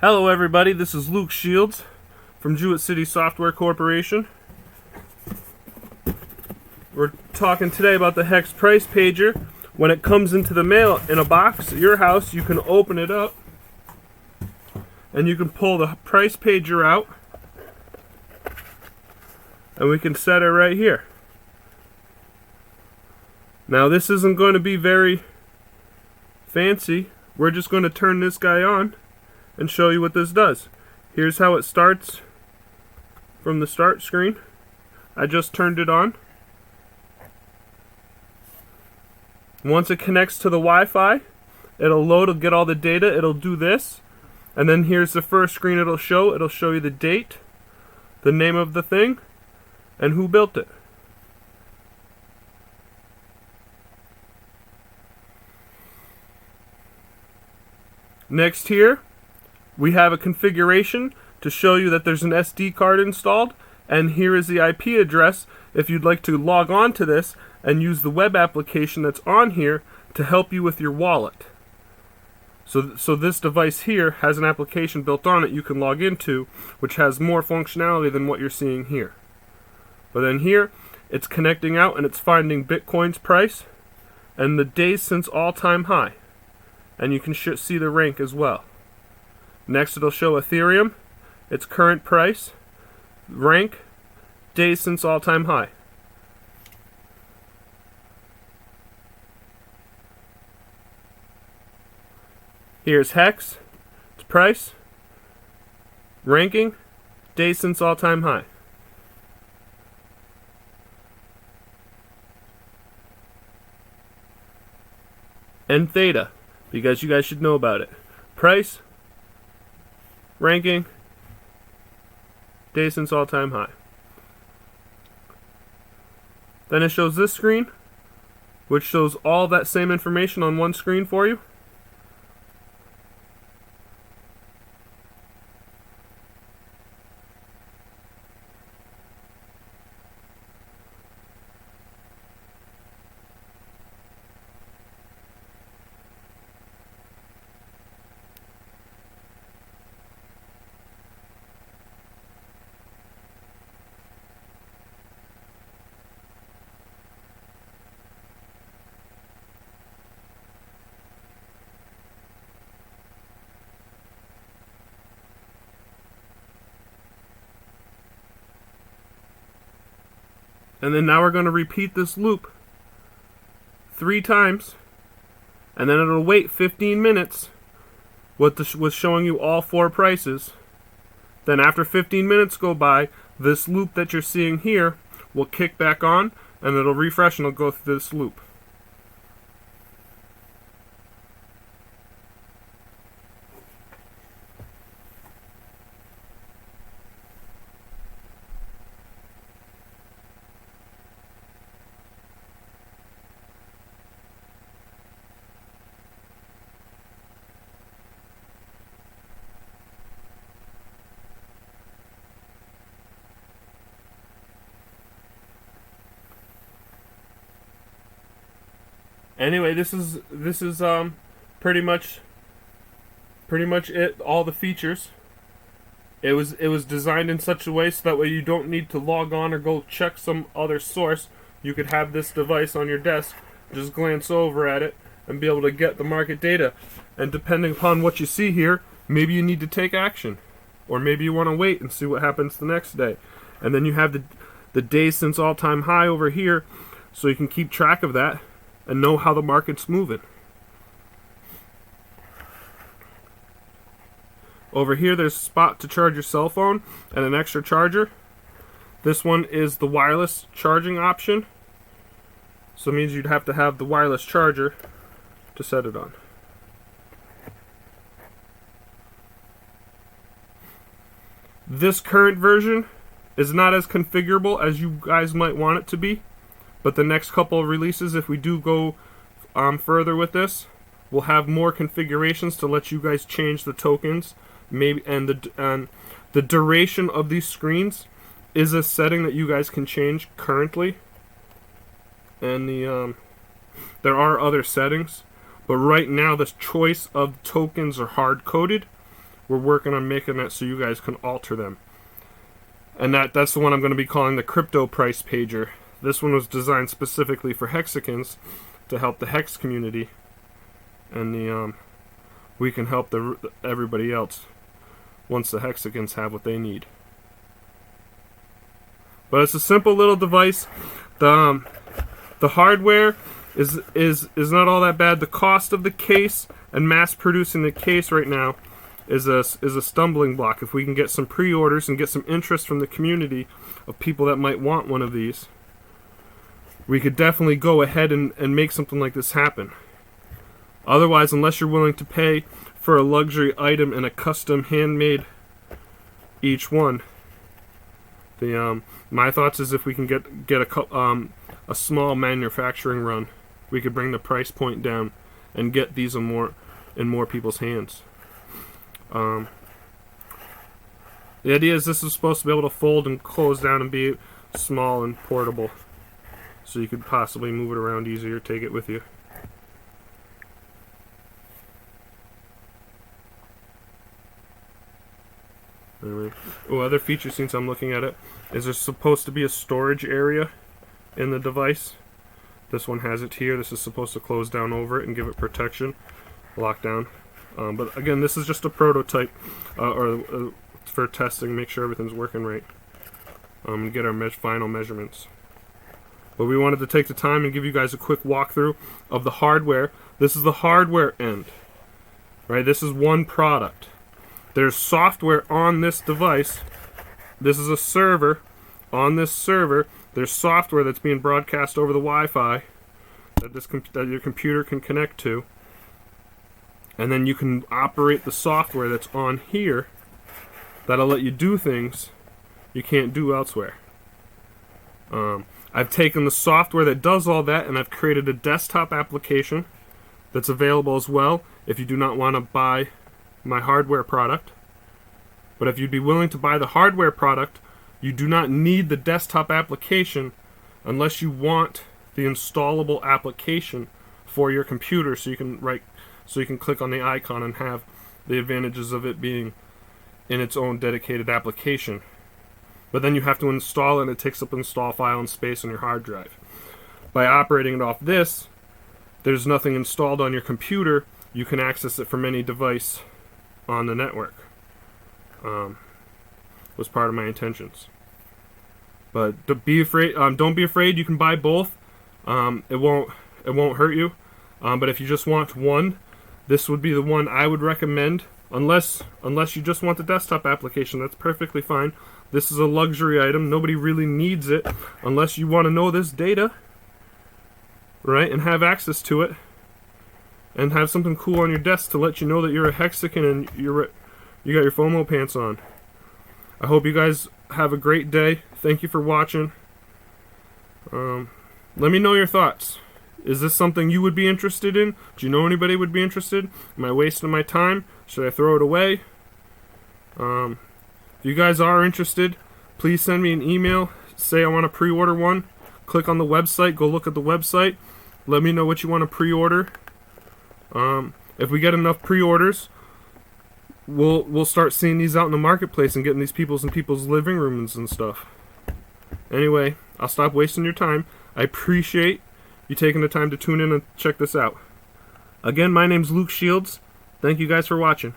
Hello everybody, this is Luke Shields from Jewett City Software Corporation. We're talking today about the HEX Price Pager. When it comes into the mail in a box at your house, you can open it up and you can pull the price pager out and we can set it right here. Now this isn't going to be very fancy. We're just going to turn this guy on and show you what this does. Here's how it starts from the start screen. I just turned it on. Once it connects to the Wi-Fi, it'll load, it'll get all the data, it'll do this, and then here's the first screen it'll show you the date, the name of the thing, and who built it. Next here, we have a configuration to show you that there's an SD card installed, and here is the IP address if you'd like to log on to this and use the web application that's on here to help you with your wallet. So this device here has an application built on it you can log into, which has more functionality than what you're seeing here. But then here, it's connecting out and it's finding Bitcoin's price and the days since all-time high. And you can see the rank as well. Next it'll show Ethereum, its current price, rank, days since all-time high. Here's HEX, its price, ranking, days since all-time high. And Theta, because you guys should know about it. Price, ranking, days since all-time high. Then it shows this screen, which shows all that same information on one screen for you. And then now we're going to repeat this loop 3 times, and then it'll wait 15 minutes with showing you all 4 prices. Then after 15 minutes go by, this loop that you're seeing here will kick back on, and it'll refresh and it'll go through this loop. Anyway, this is pretty much it. All the features. It was designed in such a way so that way you don't need to log on or go check some other source. You could have this device on your desk, just glance over at it, and be able to get the market data. And depending upon what you see here, maybe you need to take action, or maybe you want to wait and see what happens the next day. And then you have the days since all-time high over here, so you can keep track of that and know how the market's moving. Over here there's a spot to charge your cell phone and an extra charger. This one is the wireless charging option, so it means you'd have to have the wireless charger to set it on. This current version is not as configurable as you guys might want it to be. But the next couple of releases, if we do go further with this, we'll have more configurations to let you guys change the tokens. Maybe and the duration of these screens is a setting that you guys can change currently, and there are other settings, but right now the choice of tokens are hard coded. We're working on making that so you guys can alter them, and that's the one I'm going to be calling the crypto price pager. This one was designed specifically for HEXiCANs to help the HEX community, and we can help everybody else once the HEXiCANs have what they need. But it's a simple little device. The hardware is not all that bad. The cost of the case and mass producing the case right now is a stumbling block. If we can get some pre-orders and get some interest from the community of people that might want one of these, we could definitely go ahead and make something like this happen. Otherwise, unless you're willing to pay for a luxury item and a custom handmade each one, my thoughts is if we can get a small manufacturing run, we could bring the price point down and get these in more people's hands. The idea is this is supposed to be able to fold and close down and be small and portable, so you could possibly move it around easier, take it with you. Anyway, other feature since I'm looking at it is there's supposed to be a storage area in the device. This one has it here. This is supposed to close down over it and give it protection, lockdown. But again, this is just a prototype for testing, make sure everything's working right, and get our final measurements. But we wanted to take the time and give you guys a quick walkthrough of the hardware. This is the hardware end, right? This is one product. There's software on this device. This is a server. On this server, there's software that's being broadcast over the Wi-Fi that your computer can connect to. And then you can operate the software that's on here that'll let you do things you can't do elsewhere. I've taken the software that does all that and I've created a desktop application that's available as well if you do not want to buy my hardware product. But if you'd be willing to buy the hardware product, you do not need the desktop application unless you want the installable application for your computer, so you can click on the icon and have the advantages of it being in its own dedicated application. But then you have to install it, and it takes up install file and space on your hard drive. By operating it off this, there's nothing installed on your computer. You can access it from any device on the network. Was part of my intentions. But don't be afraid. You can buy both. It won't hurt you. But if you just want one, this would be the one I would recommend. Unless you just want the desktop application, that's perfectly fine. This is a luxury item. Nobody really needs it unless you want to know this data, right? And have access to it, and have something cool on your desk to let you know that you're a HEXiCAN and you got your FOMO pants on. I hope you guys have a great day. Thank you for watching. Let me know your thoughts. Is this something you would be interested in? Do you know anybody would be interested? Am I wasting my time? Should I throw it away? If you guys are interested, please send me an email. Say I want to pre-order one. Click on the website. Go look at the website. Let me know what you want to pre-order. If we get enough pre-orders, we'll start seeing these out in the marketplace and getting these in people's living rooms and stuff. Anyway, I'll stop wasting your time. I appreciate you taking the time to tune in and check this out. Again, my name's Luke Shields. Thank you guys for watching.